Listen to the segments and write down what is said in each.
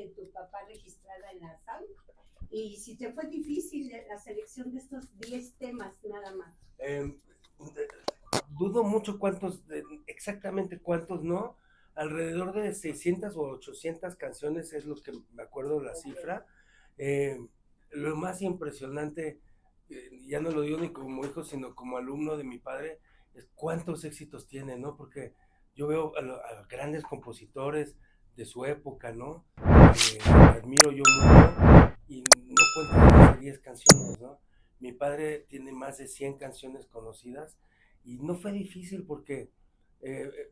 de tu papá registrada en la SAM. Y si te fue difícil la selección de estos 10 temas nada más. Dudo mucho exactamente cuántos no. Alrededor de 600 o 800 canciones es lo que me acuerdo la cifra. Lo más impresionante, ya no lo digo ni como hijo, sino como alumno de mi padre, es cuántos éxitos tiene, ¿no? Porque yo veo a grandes compositores de su época, ¿no? Admiro yo mucho y no cuento más de 10 canciones, ¿no? Mi padre tiene más de 100 canciones conocidas y no fue difícil porque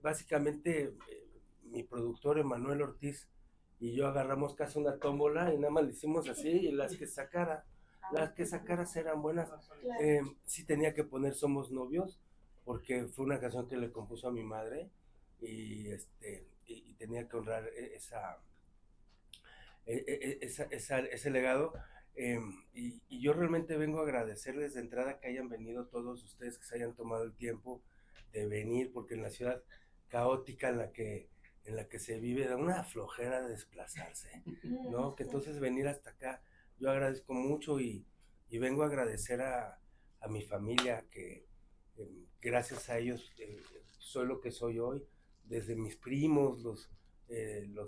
básicamente mi productor Emanuel Ortiz y yo agarramos casi una tómbola y nada más le hicimos así y las que sacaras eran buenas. Sí tenía que poner Somos Novios porque fue una canción que le compuso a mi madre y tenía que honrar ese legado. Y yo realmente vengo a agradecerles de entrada que hayan venido todos ustedes, que se hayan tomado el tiempo de venir, porque en la ciudad caótica en la que se vive da una flojera de desplazarse, ¿no? Que entonces venir hasta acá, yo agradezco mucho y vengo a agradecer a mi familia, que gracias a ellos soy lo que soy hoy, desde mis primos, los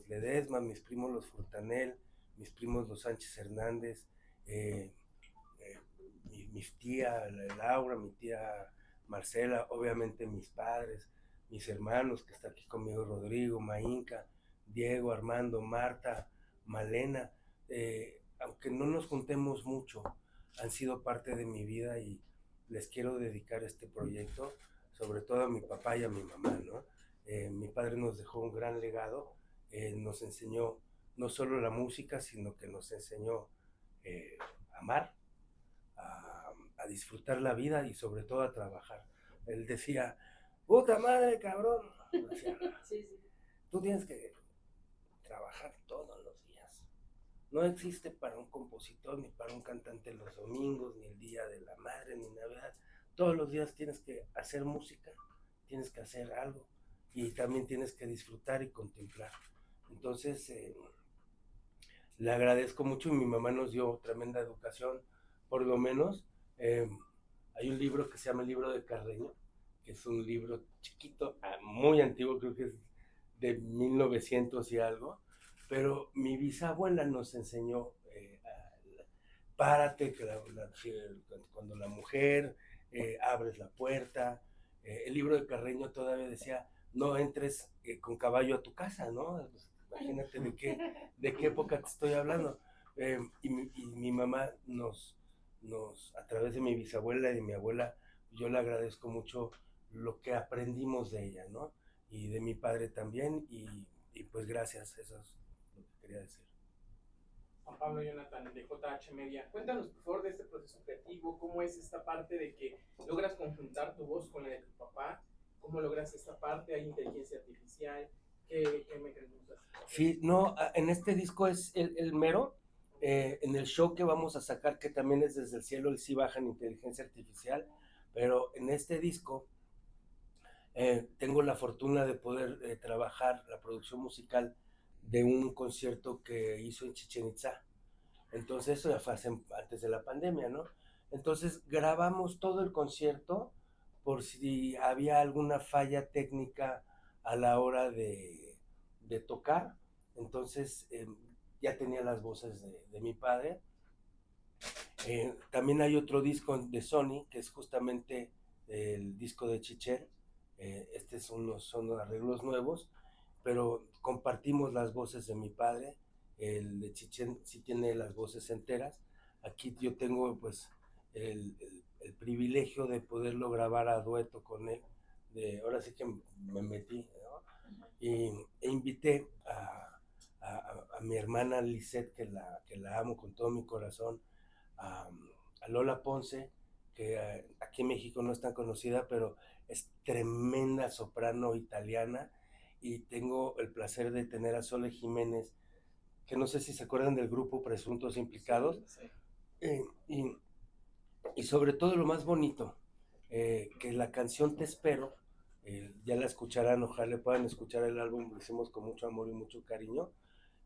Ledesma, mis primos los Furtanel, mis primos los Sánchez Hernández, eh, mi tía Laura, mi tía Marcela, obviamente mis padres, mis hermanos que está aquí conmigo, Rodrigo, Mainca, Diego, Armando, Marta, Malena, aunque no nos juntemos mucho, han sido parte de mi vida y les quiero dedicar este proyecto, sobre todo a mi papá y a mi mamá, ¿no? Mi padre nos dejó un gran legado, nos enseñó no solo la música, sino que nos enseñó a amar, a disfrutar la vida y sobre todo a trabajar. Él decía, puta madre, cabrón. Decía, tú tienes que trabajar todos los días. No existe para un compositor ni para un cantante los domingos, ni el día de la madre, ni Navidad. Todos los días tienes que hacer música, tienes que hacer algo y también tienes que disfrutar y contemplar. Entonces, le agradezco mucho y mi mamá nos dio tremenda educación, por lo menos. Eh, Hay un libro que se llama El libro de Carreño, que es un libro chiquito, muy antiguo, creo que es de 1900 y algo, pero mi bisabuela nos enseñó párate, cuando la mujer abres la puerta. El libro de Carreño todavía decía, no entres con caballo a tu casa, ¿no? Pues, imagínate de qué época te estoy hablando. Y mi mamá a través de mi bisabuela y de mi abuela, yo le agradezco mucho lo que aprendimos de ella, ¿no? Y de mi padre también, y pues gracias, eso es lo que quería decir. Juan Pablo Jonathan de JH Media, cuéntanos por favor de este proceso creativo, cómo es esta parte de que logras conjuntar tu voz con la de tu papá, cómo logras esta parte, hay inteligencia artificial, ¿qué mecanismos haces? Sí, no, en este disco es el mero, en el show que vamos a sacar, que también es Desde el Cielo, él sí baja en inteligencia artificial, pero en este disco tengo la fortuna de poder trabajar la producción musical de un concierto que hizo en Chichén Itzá. Entonces eso ya fue antes de la pandemia, ¿no? Entonces grabamos todo el concierto por si había alguna falla técnica a la hora de tocar. Entonces ya tenía las voces de mi padre. También hay otro disco de Sony, que es justamente el disco de Chichén. Son los arreglos nuevos, pero compartimos las voces de mi padre. El de Chichén sí tiene las voces enteras. Aquí yo tengo pues el privilegio de poderlo grabar a dueto con él. Ahora sí que me metí, ¿no? E invité a mi hermana Lisette, que la amo con todo mi corazón, a, a Lola Ponce, que aquí en México no es tan conocida, pero es tremenda soprano italiana, y tengo el placer de tener a Sole Jiménez, que no sé si se acuerdan del grupo Presuntos Implicados, sí, sí. Y sobre todo lo más bonito, que la canción Te Espero, ya la escucharán, ojalá puedan escuchar el álbum, lo hicimos con mucho amor y mucho cariño.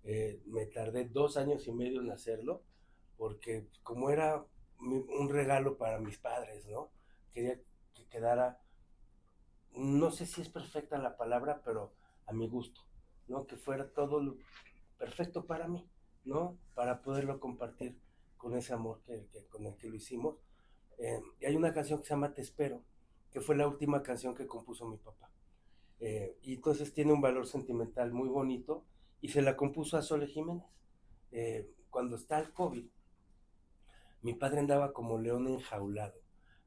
Me tardé 2 años y medio en hacerlo, porque como era un regalo para mis padres, ¿no? Quería que quedara, no sé si es perfecta la palabra, pero a mi gusto, ¿no? Que fuera todo perfecto para mí, ¿no? Para poderlo compartir con ese amor con el que lo hicimos. Y hay una canción que se llama Te Espero, que fue la última canción que compuso mi papá. Y entonces tiene un valor sentimental muy bonito y se la compuso a Sole Jiménez. Cuando está el COVID, mi padre andaba como león enjaulado.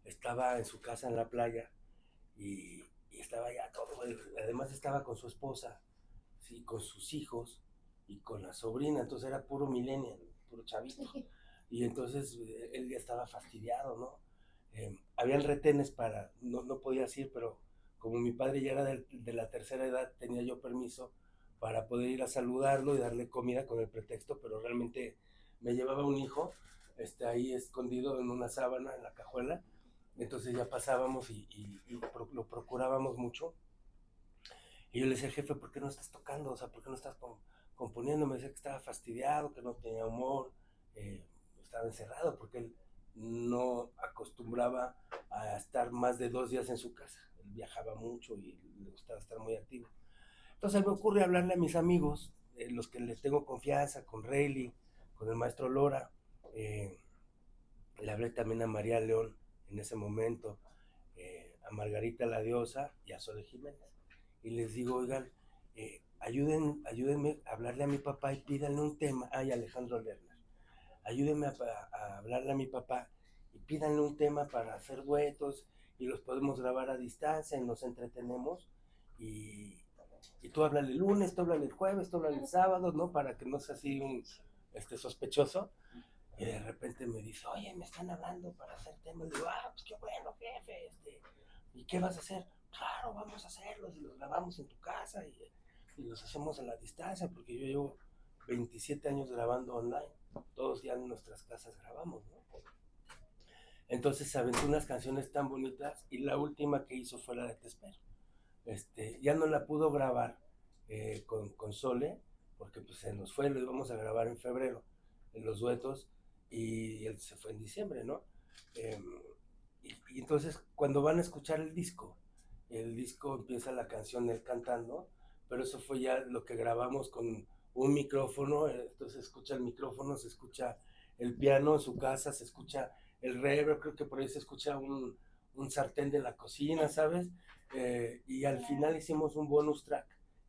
Estaba en su casa en la playa y estaba ya todo. Además estaba con su esposa, sí, con sus hijos y con la sobrina. Entonces era puro millennial, puro chavito. Y entonces él ya estaba fastidiado, ¿no? Habían retenes para, no podías ir, pero como mi padre ya era de la tercera edad, tenía yo permiso para poder ir a saludarlo y darle comida con el pretexto, pero realmente me llevaba un hijo ahí escondido en una sábana, en la cajuela. Entonces ya pasábamos y lo procurábamos mucho. Y yo le decía, jefe, ¿por qué no estás tocando? O sea, ¿por qué no estás componiendo? Me decía que estaba fastidiado, que no tenía humor, estaba encerrado, porque él no acostumbraba a estar más de 2 días en su casa. Él viajaba mucho y le gustaba estar muy activo. Entonces me ocurre hablarle a mis amigos, los que les tengo confianza, con Rayleigh, con el maestro Lora, eh, le hablé también a María León en ese momento, a Margarita la Diosa y a Sole Jiménez. Y les digo, oigan, ayúdenme a hablarle a mi papá y pídanle un tema. Ay, Alejandro Lerner. Ayúdenme a hablarle a mi papá y pídanle un tema para hacer duetos y los podemos grabar a distancia y nos entretenemos. Y, y tú háblale el lunes, tú háblale el jueves, tú háblale el sábado, ¿no? Para que no sea así un sospechoso. Y de repente me dice, oye, me están hablando para hacer temas. Le digo, pues qué bueno, jefe. ¿Y qué vas a hacer? Claro, vamos a hacerlos y los grabamos en tu casa y los hacemos a la distancia, porque yo llevo 27 años grabando online. Todos ya en nuestras casas grabamos, ¿no? Entonces se aventó unas canciones tan bonitas y la última que hizo fue la de Te Espero. Ya no la pudo grabar con Sole, porque pues se nos fue, lo íbamos a grabar en febrero, en los duetos, y él se fue en diciembre, ¿no? Eh, y entonces cuando van a escuchar el disco empieza la canción él cantando, pero eso fue ya lo que grabamos con un micrófono. Entonces se escucha el micrófono, se escucha el piano en su casa, se escucha el reverb, creo que por ahí se escucha un sartén de la cocina, ¿sabes? Y al final hicimos un bonus track,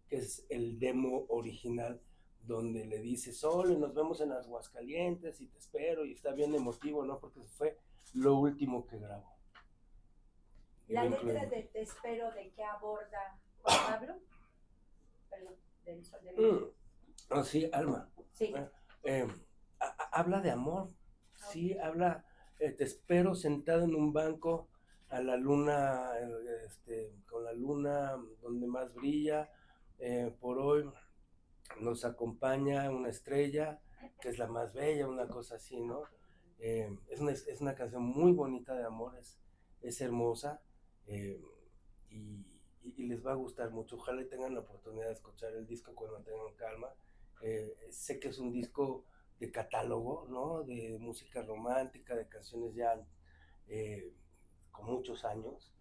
que es el demo original, donde le dice, Sole, nos vemos en Aguascalientes y te espero, y está bien emotivo, ¿no? Porque fue lo último que grabó. La letra de Te Espero, ¿de qué aborda Juan Pablo? Perdón, del Sol de México. Oh, sí, Alma. Sí. Habla de amor, sí, habla, te espero sentado en un banco a la luna, con la luna donde más brilla, por hoy nos acompaña una estrella, que es la más bella, una cosa así, ¿no? Es una canción muy bonita de amor, es hermosa, y les va a gustar mucho. Ojalá y tengan la oportunidad de escuchar el disco cuando tengan calma. Sé que es un disco de catálogo, ¿no? De música romántica, de canciones ya con muchos años,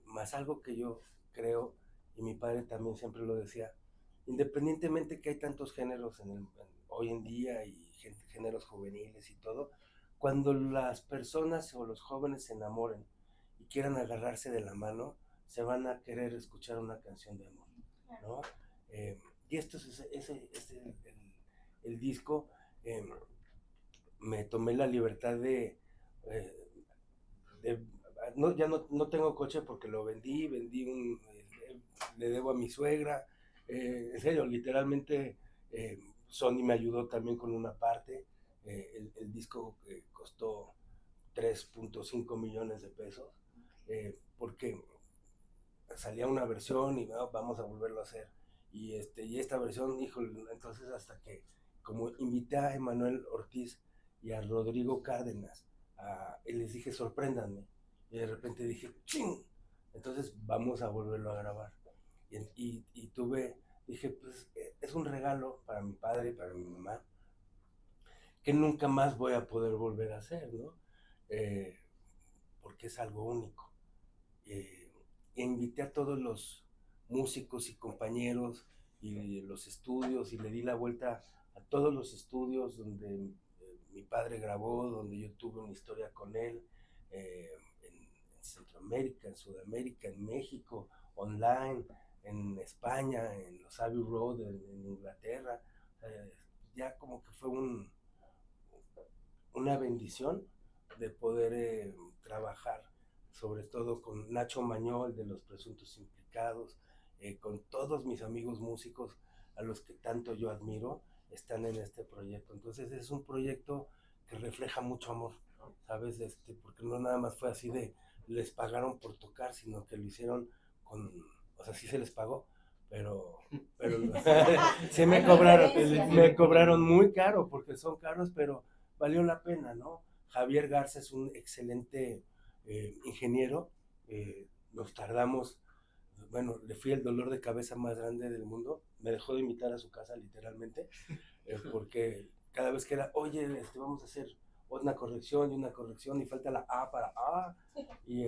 más algo que yo creo, y mi padre también siempre lo decía, independientemente que hay tantos géneros hoy en día y géneros juveniles y todo, cuando las personas o los jóvenes se enamoren y quieran agarrarse de la mano, se van a querer escuchar una canción de amor, ¿no? Y esto es el disco. Me tomé la libertad eh, ya no tengo coche porque lo vendí le debo a mi suegra, en serio, literalmente. Sony me ayudó también con una parte. El disco costó 3.5 millones de pesos, porque salía una versión y vamos a volverlo a hacer. Y esta versión, híjole, entonces hasta que, como invité a Emanuel Ortiz y a Rodrigo Cárdenas, y les dije, sorpréndanme. Y de repente dije, ¡ching! Entonces vamos a volverlo a grabar. Y tuve dije, pues es un regalo para mi padre y para mi mamá, que nunca más voy a poder volver a hacer, ¿no? Eh, porque es algo único. Eh, e invité a todos los músicos y compañeros y los estudios y le di la vuelta a todos los estudios donde mi padre grabó, donde yo tuve una historia con él, en Centroamérica, en Sudamérica, en México, online, en España, en los Abbey Road, en Inglaterra. Ya como que fue una bendición de poder trabajar, sobre todo con Nacho Mañol de los Presuntos Implicados, con todos mis amigos músicos a los que tanto yo admiro, están en este proyecto. Entonces es un proyecto que refleja mucho amor, ¿sabes? Porque no nada más fue así de les pagaron por tocar, sino que lo hicieron con, o sea, sí se les pagó, pero, pero sí me cobraron muy caro, porque son caros, pero valió la pena, ¿no? Javier Garza es un excelente ingeniero, nos tardamos, bueno, le fui el dolor de cabeza más grande del mundo, me dejó de invitar a su casa literalmente, porque cada vez que era, oye, vamos a hacer una corrección y falta la A para A, y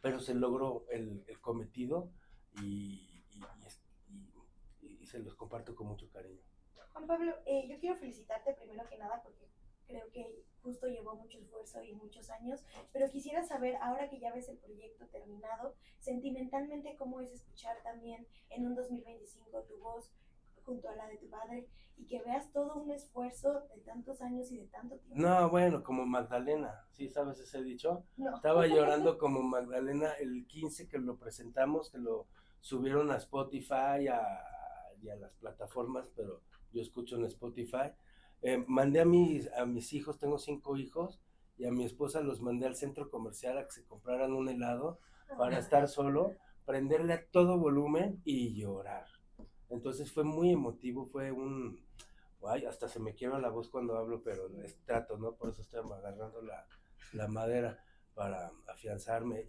pero se logró el cometido y se los comparto con mucho cariño. Juan Pablo, yo quiero felicitarte primero que nada porque creo que justo llevó mucho esfuerzo y muchos años, pero quisiera saber, ahora que ya ves el proyecto terminado, sentimentalmente cómo es escuchar también en un 2025 tu voz junto a la de tu padre y que veas todo un esfuerzo de tantos años y de tanto tiempo. No, bueno, como Magdalena, ¿sí sabes ese dicho? No. Estaba llorando como Magdalena el 15 que lo presentamos, que lo subieron a Spotify y a las plataformas, pero yo escucho en Spotify. Mandé a mis hijos, tengo 5 hijos, y a mi esposa los mandé al centro comercial a que se compraran un helado para estar solo, prenderle a todo volumen y llorar. Entonces fue muy emotivo, fue ay, hasta se me quiebra la voz cuando hablo, pero trato, ¿no? Por eso estoy agarrando la madera para afianzarme.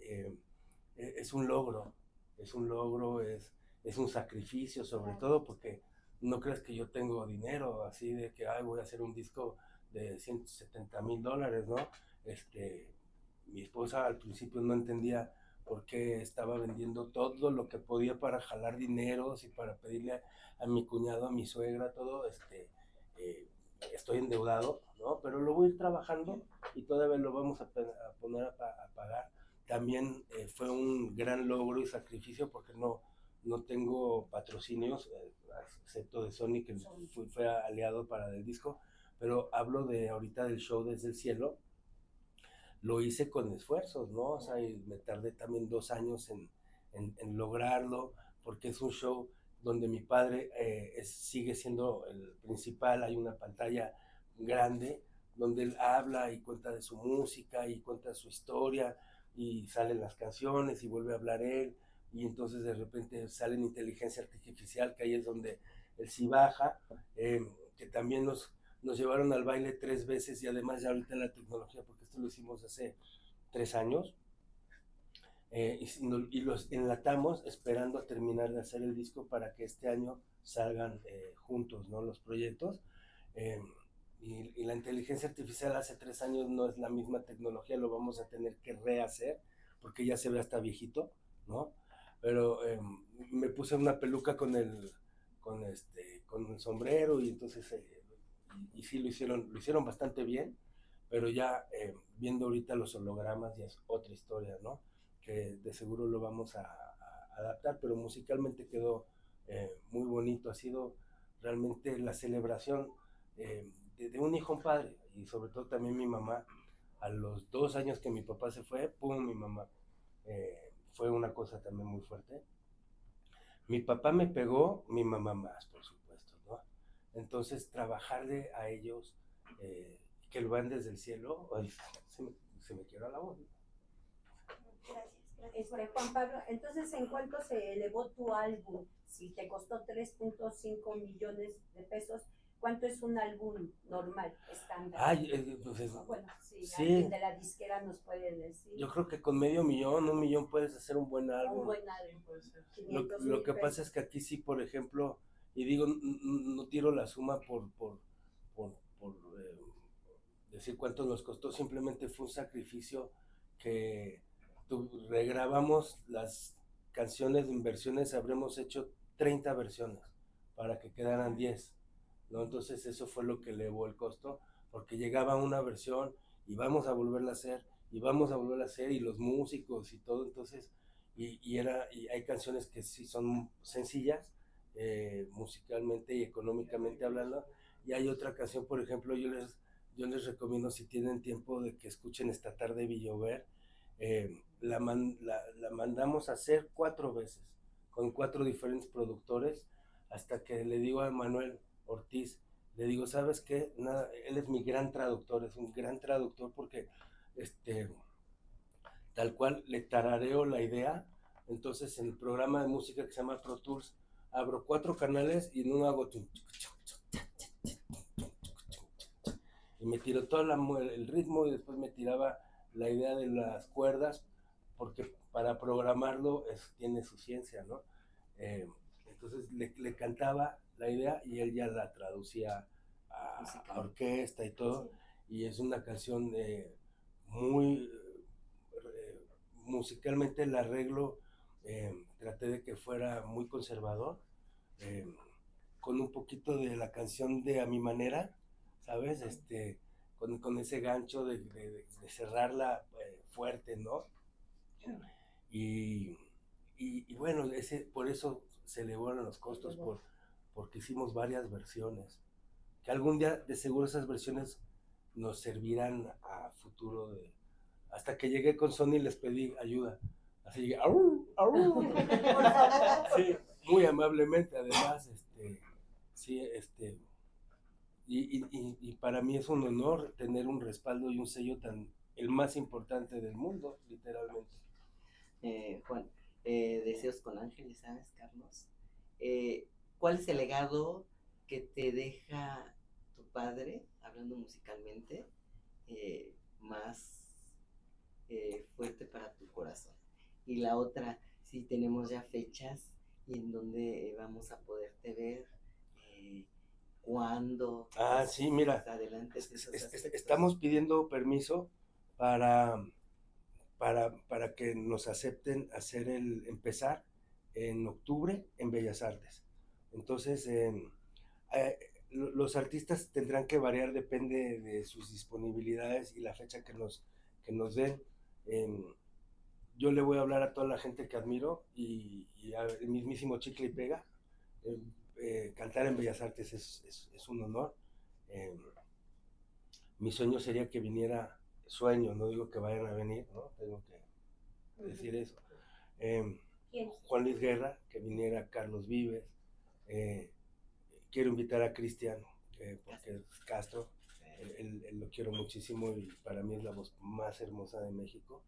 Es un logro, es un sacrificio, sobre todo porque no crees que yo tengo dinero así de que ay, voy a hacer un disco de $170,000, ¿no? Mi esposa al principio no entendía por qué estaba vendiendo todo lo que podía para jalar dineros y para pedirle a mi cuñado, a mi suegra, todo, estoy endeudado, ¿no? Pero lo voy a ir trabajando y todavía lo vamos a poner a pagar. También fue un gran logro y sacrificio porque no tengo patrocinios, excepto de Sony, que fue aliado para el disco, pero hablo de ahorita del show Desde el Cielo, lo hice con esfuerzos, ¿no? O sea, y me tardé también 2 años en lograrlo, porque es un show donde mi padre sigue siendo el principal, hay una pantalla grande donde él habla y cuenta de su música y cuenta su historia y salen las canciones y vuelve a hablar él y entonces de repente sale en inteligencia artificial, que ahí es donde él sí baja, que también nos llevaron al baile 3 veces y además ya ahorita la tecnología, porque esto lo hicimos hace 3 años, y los enlatamos esperando a terminar de hacer el disco para que este año salgan juntos, ¿no? Los proyectos. Eh, y la inteligencia artificial hace 3 años no es la misma tecnología, lo vamos a tener que rehacer porque ya se ve hasta viejito, ¿no? Pero me puse una peluca con el sombrero y entonces y sí lo hicieron bastante bien, pero ya viendo ahorita los hologramas ya es otra historia, ¿no? Que de seguro lo vamos a adaptar, pero musicalmente quedó muy bonito, ha sido realmente la celebración de un hijo a un padre, y sobre todo también mi mamá, a los 2 años que mi papá se fue, pum, mi mamá, fue una cosa también muy fuerte. Mi papá me pegó, mi mamá más, por supuesto, ¿no? Entonces, trabajarle a ellos, que lo van desde el cielo, ay, se me quiebra la voz. Gracias. Juan Pablo, entonces, ¿en cuánto se elevó tu álbum? Si te costó 3.5 millones de pesos, ¿Cuánto es un álbum normal, estándar? Ay, pues Bueno, sí, sí. alguien de la disquera nos puede decir. yo creo que con medio millón, 1 millón puedes hacer un buen Un álbum. buen álbum. Puede ser. 500,000 Lo que pasa pesos. es que aquí sí, por ejemplo, y digo, no tiro la suma por decir cuánto nos costó, simplemente fue un sacrificio que regrabamos las canciones en versiones, habremos hecho 30 versiones para que quedaran 10, ¿no? Entonces eso fue lo que elevó el costo, porque llegaba una versión y vamos a volverla a hacer, y vamos a volverla a hacer, y los músicos y todo, entonces, y hay canciones que sí son sencillas, musicalmente y económicamente hablando, y hay otra canción, por ejemplo, yo les recomiendo, si tienen tiempo, de que escuchen Esta tarde vi llover. La mandamos a hacer 4 veces, con 4 diferentes productores, hasta que le digo a Manuel Ortiz, le digo, ¿sabes qué? Nada, él es mi gran traductor, es un gran traductor porque tal cual le tarareo la idea. Entonces en el programa de música que se llama Pro Tools, abro 4 canales y en uno hago y me tiró todo el ritmo, y después me tiraba la idea de las cuerdas, porque para programarlo tiene su ciencia, ¿no? Entonces le cantaba la idea y él ya la traducía a orquesta y todo, y es una canción muy musicalmente. El arreglo traté de que fuera muy conservador, eh, con un poquito de la canción de A Mi Manera, ¿sabes? Con ese gancho de cerrarla fuerte, ¿no? Y, y bueno, por eso se elevaron los costos, porque hicimos varias versiones, que algún día de seguro esas versiones nos servirán a futuro. Hasta que llegué con Sony y les pedí ayuda, así llegué, ¡au! ¡Au! Por favor. Sí, muy amablemente, además, sí, y para mí es un honor tener un respaldo y un sello el más importante del mundo, literalmente. Juan, Deseos con Ángeles, ¿sabes, Carlos? ¿Cuál es el legado que te deja tu padre, hablando musicalmente, más fuerte para tu corazón? Y la otra, si tenemos ya fechas y en dónde vamos a poderte ver, cuándo. Sí, mira, Adelante. estamos pidiendo permiso para que nos acepten empezar en octubre en Bellas Artes. Entonces, los artistas tendrán que variar, depende de sus disponibilidades y la fecha que nos den. Yo le voy a hablar a toda la gente que admiro, y al mismísimo Chicle y Pega. Cantar en Bellas Artes es un honor. Mi sueño sería que viniera, sueño, no digo que vayan a venir, ¿no? Tengo que decir eso. Juan Luis Guerra, que viniera Carlos Vives. Quiero invitar a Cristian, porque es Castro, él lo quiero muchísimo y para mí es la voz más hermosa de México.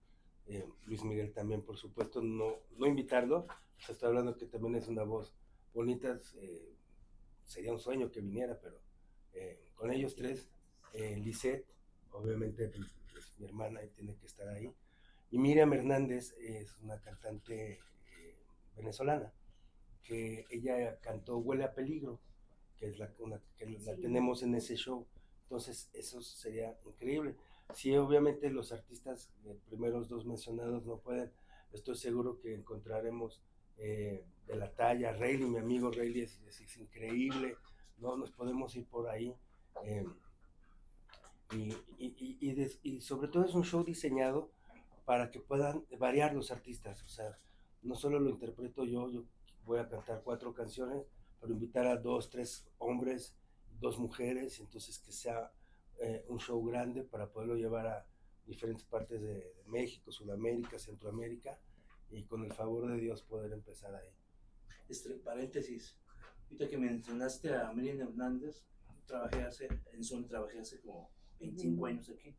Luis Miguel también, por supuesto, no invitarlo, pues estoy hablando que también es una voz bonita, sería un sueño que viniera, pero con ellos tres, Lisette, obviamente es mi hermana y tiene que estar ahí, y Miriam Hernández es una cantante venezolana, que ella cantó Huele a Peligro, que es la tenemos en ese show. Entonces eso sería increíble. Sí, obviamente los artistas primeros 2 mencionados no pueden, estoy seguro que encontraremos de la talla. Rayleigh, mi amigo Rayleigh es increíble, ¿no? Nos podemos ir por ahí. Y sobre todo es un show diseñado para que puedan variar los artistas, o sea, no solo lo interpreto yo voy a cantar 4 canciones, pero invitar a 2, 3 hombres, 2 mujeres, entonces que sea un show grande para poderlo llevar a diferentes partes de México, Sudamérica, Centroamérica, y con el favor de Dios poder empezar ahí. Paréntesis, ahorita que mencionaste a Miriam Hernández, en Sony trabajé hace como 25 años aquí.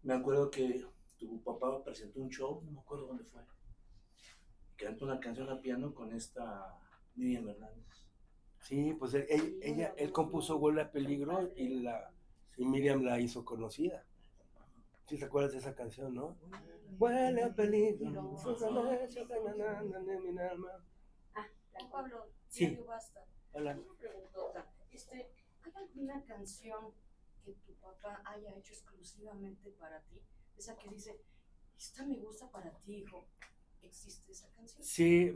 Me acuerdo que tu papá presentó un show, no me acuerdo dónde fue, cantó una canción a piano con esta Miriam Hernández. Sí, pues él compuso Huele a Peligro y Miriam la hizo conocida. ¿Sí te acuerdas de esa canción, no? Huele a peligro, en mi alma. Juan Pablo, Sí. Diario Basta. Hola. Una preguntota. ¿Hay alguna canción que tu papá haya hecho exclusivamente para ti? Esa que dice, esta me gusta para ti, hijo. ¿Existe esa canción? Sí,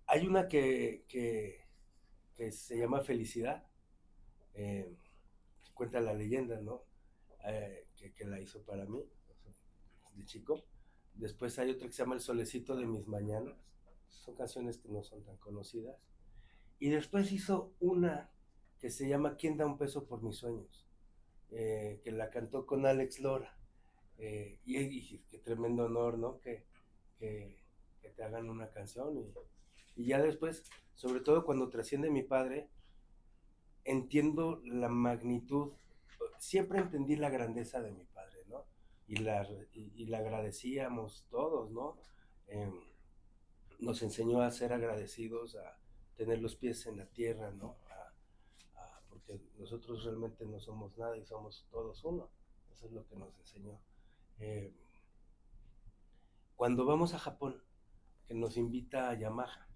hay una que se llama Felicidad. Cuenta la leyenda, ¿no? Que la hizo para mí, de chico. Después hay otra que se llama El Solecito de mis mañanas. Son canciones que no son tan conocidas. Y después hizo una que se llama ¿Quién da un peso por mis sueños? Que la cantó con Alex Lora. Y qué tremendo honor, ¿no? Que te hagan una canción. Y ya después, sobre todo cuando trasciende mi padre, entiendo la magnitud, siempre entendí la grandeza de mi padre, ¿no? Y la agradecíamos todos, ¿no? Nos enseñó a ser agradecidos, a tener los pies en la tierra, ¿no? Porque nosotros realmente no somos nada y somos todos uno. Eso es lo que nos enseñó. Cuando vamos a Japón, que nos invita a Yamaha,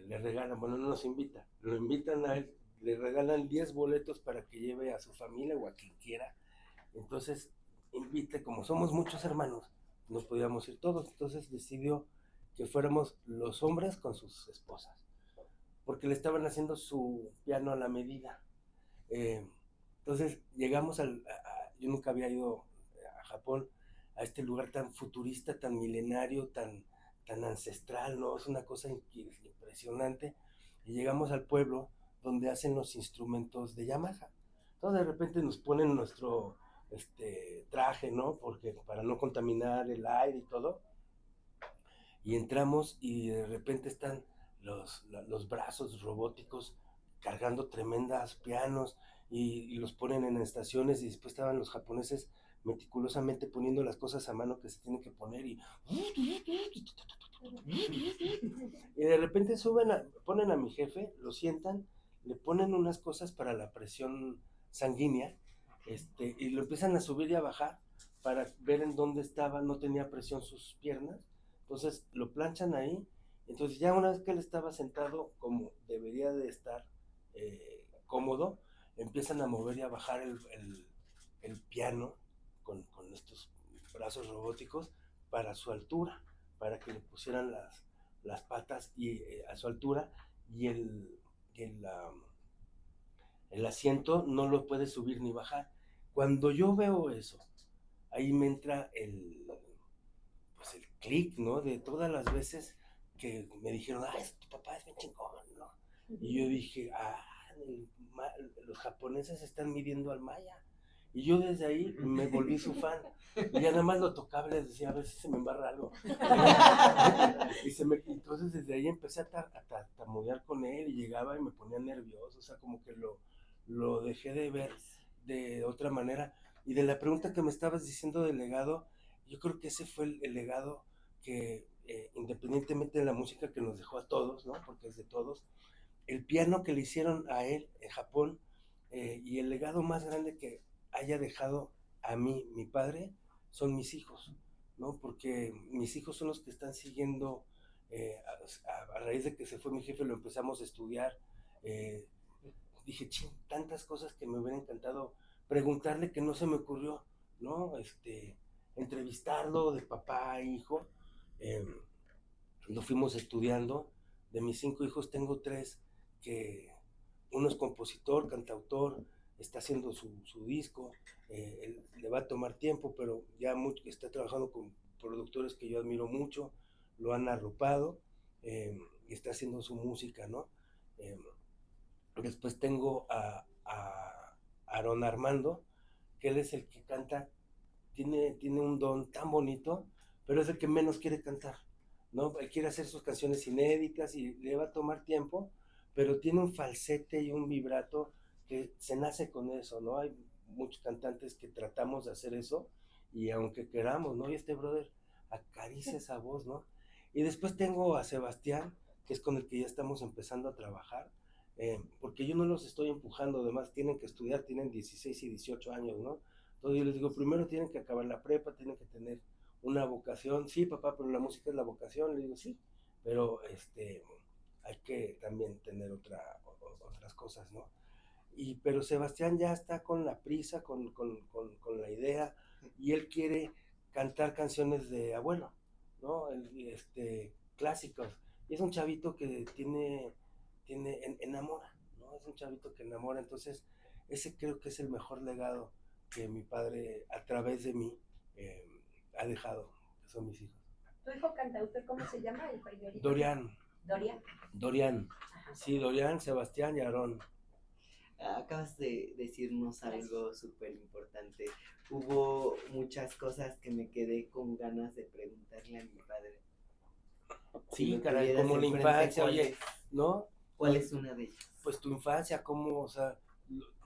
le regalan, bueno, no nos invita, lo invitan a él, le regalan 10 boletos para que lleve a su familia o a quien quiera. Entonces, como somos muchos hermanos, no podíamos ir todos, entonces decidió que fuéramos los hombres con sus esposas, porque le estaban haciendo su piano a la medida. Entonces llegamos yo nunca había ido a Japón, a este lugar tan futurista, tan milenario, tan ancestral, ¿no? Es una cosa impresionante. Y llegamos al pueblo donde hacen los instrumentos de Yamaha. Entonces de repente nos ponen nuestro traje, ¿no? Porque para no contaminar el aire y todo. Y entramos y de repente están los brazos robóticos cargando tremendas pianos y los ponen en estaciones y después estaban los japoneses meticulosamente poniendo las cosas a mano que se tienen que poner y de repente ponen a mi jefe, lo sientan, le ponen unas cosas para la presión sanguínea y lo empiezan a subir y a bajar para ver en dónde estaba, no tenía presión sus piernas, entonces lo planchan ahí, entonces ya una vez que él estaba sentado como debería de estar cómodo, empiezan a mover y a bajar el piano con estos brazos robóticos para su altura, para que le pusieran las patas a su altura y el asiento no lo puede subir ni bajar. Cuando yo veo eso, ahí me entra el clic, ¿no? De todas las veces que me dijeron, tu papá es bien chingón, ¿no? Y yo dije, los japoneses están midiendo al maya. Y yo desde ahí me volví su fan. Y ya nada más lo tocaba y les decía, a ver si se me embarra algo. Entonces desde ahí empecé a tartamudear con él y llegaba y me ponía nervioso. O sea, como que lo dejé de ver de otra manera. Y de la pregunta que me estabas diciendo del legado, yo creo que ese fue el legado que, independientemente de la música que nos dejó a todos, ¿no? Porque es de todos, el piano que le hicieron a él en Japón y el legado más grande que haya dejado a mí, mi padre, son mis hijos, ¿no? Porque mis hijos son los que están siguiendo, a raíz de que se fue mi jefe, lo empezamos a estudiar. Dije, tantas cosas que me hubiera encantado preguntarle que no se me ocurrió, ¿no? Entrevistarlo de papá a hijo. Lo fuimos estudiando. De mis 5 hijos tengo 3 que uno es compositor, cantautor, está haciendo su disco, le va a tomar tiempo, pero ya está trabajando con productores que yo admiro mucho, lo han arropado y está haciendo su música, ¿no? Después tengo a Aaron Armando, que él es el que canta, tiene un don tan bonito, pero es el que menos quiere cantar, ¿no? Él quiere hacer sus canciones inéditas y le va a tomar tiempo, pero tiene un falsete y un vibrato que se nace con eso, ¿no? Hay muchos cantantes que tratamos de hacer eso y aunque queramos, ¿no? Y brother acaricia esa voz, ¿no? Y después tengo a Sebastián, que es con el que ya estamos empezando a trabajar, porque yo no los estoy empujando, además tienen que estudiar, tienen 16 y 18 años, ¿no? Entonces yo les digo, primero tienen que acabar la prepa, tienen que tener una vocación. Sí, papá, pero la música es la vocación. Le digo, sí, pero hay que también tener otras cosas, ¿no? Pero Sebastián ya está con la prisa, con la idea, y él quiere cantar canciones de abuelo, ¿no? Clásicos. Y es un chavito que enamora, ¿no? Es un chavito que enamora, entonces ese creo que es el mejor legado que mi padre a través de mí eh, ha dejado, que son mis hijos. ¿Tu hijo cantautor cómo se llama? El primerito. Dorian. Dorian. Ajá. Sí, Dorian, Sebastián y Aarón. Acabas de decirnos algo súper importante. Hubo muchas cosas que me quedé con ganas de preguntarle a mi padre. Sí, Si caray, como la infancia, oye, ¿no? ¿Cuál es una de ellas? Pues tu infancia, cómo, o sea,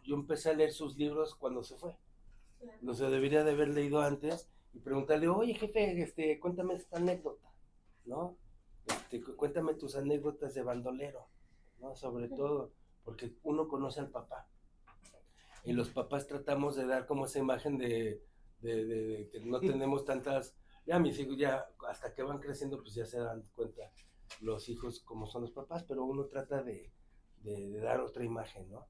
yo empecé a leer sus libros cuando se fue. O sea, debería de haber leído antes y preguntarle, oye, jefe, cuéntame esta anécdota, ¿no? Cuéntame tus anécdotas de bandolero, ¿no? Sobre todo, porque uno conoce al papá. Y los papás tratamos de dar como esa imagen de que no tenemos tantas... Ya mis hijos, ya hasta que van creciendo, pues ya se dan cuenta los hijos como son los papás, pero uno trata de dar otra imagen, ¿no?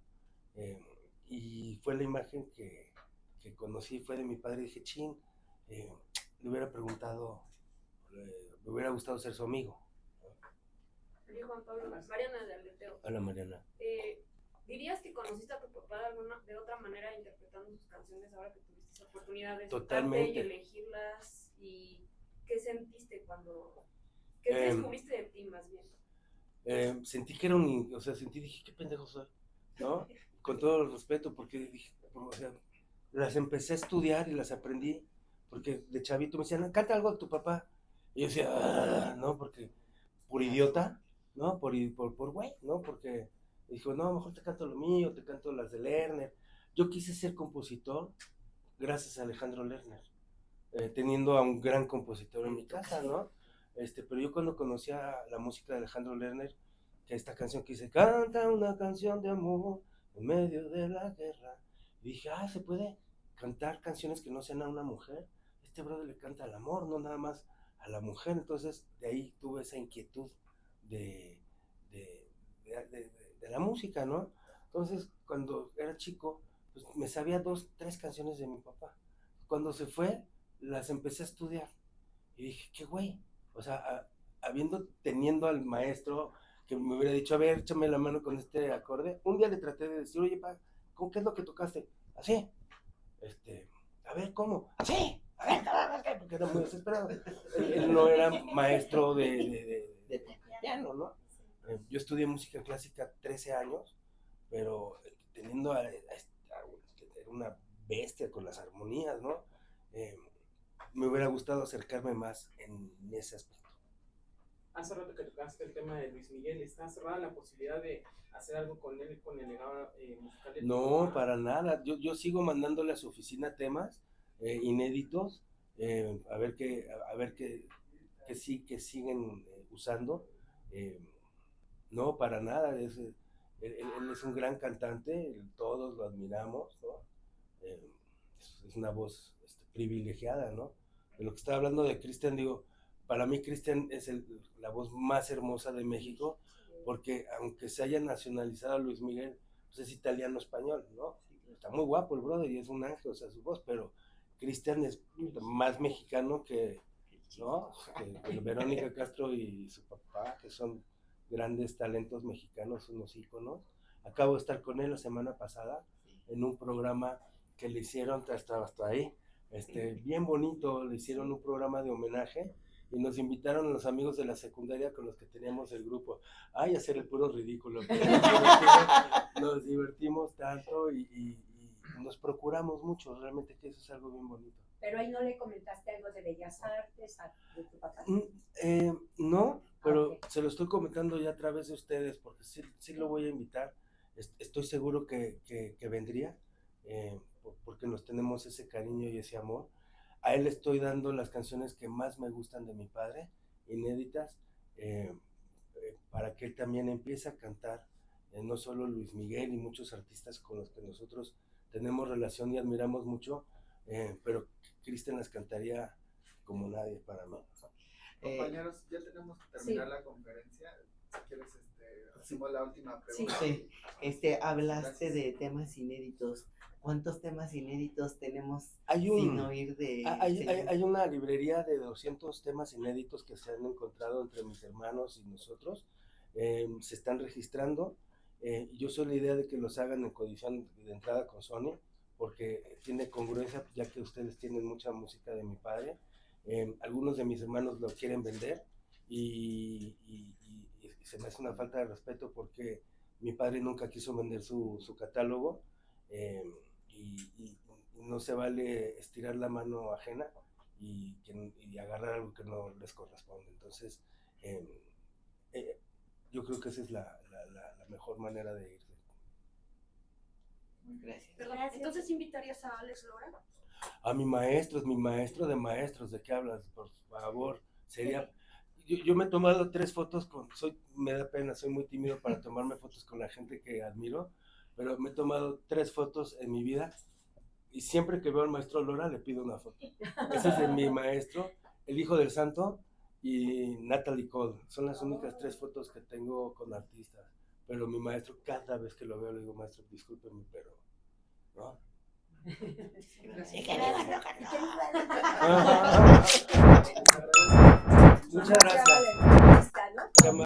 Y fue la imagen que conocí, fue de mi padre, y dije, chin, le hubiera preguntado, me hubiera gustado ser su amigo. Oye, Juan Pablo, Mariana de Aleteo. Hola, Mariana. ¿Dirías que conociste a tu papá de otra manera interpretando sus canciones ahora que tuviste esa oportunidad de Totalmente. sentarte y elegirlas? ¿Y qué sentiste qué descubriste de ti más bien? Sentí que dije, qué pendejo soy, ¿no? Con todo el respeto, porque dije, o sea, las empecé a estudiar y las aprendí, porque de chavito me decían, canta algo de tu papá. Y yo decía, no, porque por idiota, ¿no? Por güey, ¿no? Porque dijo, no, mejor te canto lo mío, te canto las de Lerner. Yo quise ser compositor gracias a Alejandro Lerner, teniendo a un gran compositor en mi casa, ¿no? Pero yo cuando conocía la música de Alejandro Lerner, que esta canción que dice, canta una canción de amor en medio de la guerra, y dije, se puede cantar canciones que no sean a una mujer. Este brother le canta al amor, no nada más a la mujer. Entonces de ahí tuve esa inquietud de la música, ¿no? Entonces cuando era chico, pues me sabía 2, 3 canciones de mi papá. Cuando se fue, las empecé a estudiar y dije, qué güey, o sea, teniendo al maestro que me hubiera dicho, a ver, échame la mano con este acorde. Un día le traté de decir, oye, pa, ¿qué es lo que tocaste? Así. A ver, ¿cómo? Así. A ver, porque era muy desesperado. Él no era maestro de piano, ¿no? Yo estudié música clásica 13 años, pero teniendo era una bestia con las armonías, ¿no? Me hubiera gustado acercarme más en ese aspecto. Hace rato que tocaste el tema de Luis Miguel, ¿está cerrada la posibilidad de hacer algo con él, con el legado musical de tu No, papá? para nada. Yo sigo mandándole a su oficina temas inéditos, a ver que siguen usando. No, para nada. Él es un gran cantante, todos lo admiramos, ¿no? Es una voz privilegiada, ¿no? De lo que estaba hablando de Cristian, digo, para mí Cristian es la voz más hermosa de México, porque aunque se haya nacionalizado a Luis Miguel, pues es italiano-español, ¿no? Está muy guapo el brother y es un ángel, o sea, su voz, pero Cristian es más mexicano ¿no? que Verónica Castro y su papá, que son grandes talentos mexicanos, unos íconos. Acabo de estar con él la semana pasada en un programa que le hicieron hasta ahí, bien bonito, le hicieron un programa de homenaje y nos invitaron a los amigos de la secundaria con los que teníamos el grupo, a hacer el puro ridículo. Nos divertimos tanto y nos procuramos mucho, realmente que eso es algo bien bonito. Pero ahí no le comentaste algo de Bellas Artes de tu papá. No, pero Okay. se lo estoy comentando ya a través de ustedes, porque sí lo voy a invitar. Estoy seguro que vendría, porque nos tenemos ese cariño y ese amor. A él le estoy dando las canciones que más me gustan de mi padre, inéditas, para que él también empiece a cantar no solo Luis Miguel y muchos artistas con los que nosotros tenemos relación y admiramos mucho, pero Cristian las cantaría como nadie para mí. Compañeros, ya tenemos que terminar la conferencia. Si quieres, hacemos la última pregunta. Sí. Hablaste de temas inéditos. ¿Cuántos temas inéditos tenemos sin oír de...? Hay una librería de 200 temas inéditos que se han encontrado entre mis hermanos y nosotros. Se están registrando. Yo soy la idea de que los hagan en condición de entrada con Sony, porque tiene congruencia, ya que ustedes tienen mucha música de mi padre. Algunos de mis hermanos lo quieren vender y se me hace una falta de respeto porque mi padre nunca quiso vender su catálogo. Y no se vale estirar la mano ajena y agarrar algo que no les corresponde. Entonces, yo creo que esa es la mejor manera de irse. Gracias. Gracias. Entonces, ¿invitarías a Alex Lora? A mi maestro, es mi maestro de maestros. ¿De qué hablas? Por favor, sería... Yo me he tomado 3 fotos me da pena, soy muy tímido para tomarme fotos con la gente que admiro, pero me he tomado 3 fotos en mi vida y siempre que veo al maestro Lora le pido una foto. Ese es de mi maestro, el hijo del santo y Natalie Cole. Son las únicas 3 fotos que tengo con artistas, pero mi maestro cada vez que lo veo le digo, maestro, discúlpeme, pero ¿no? Muchas gracias.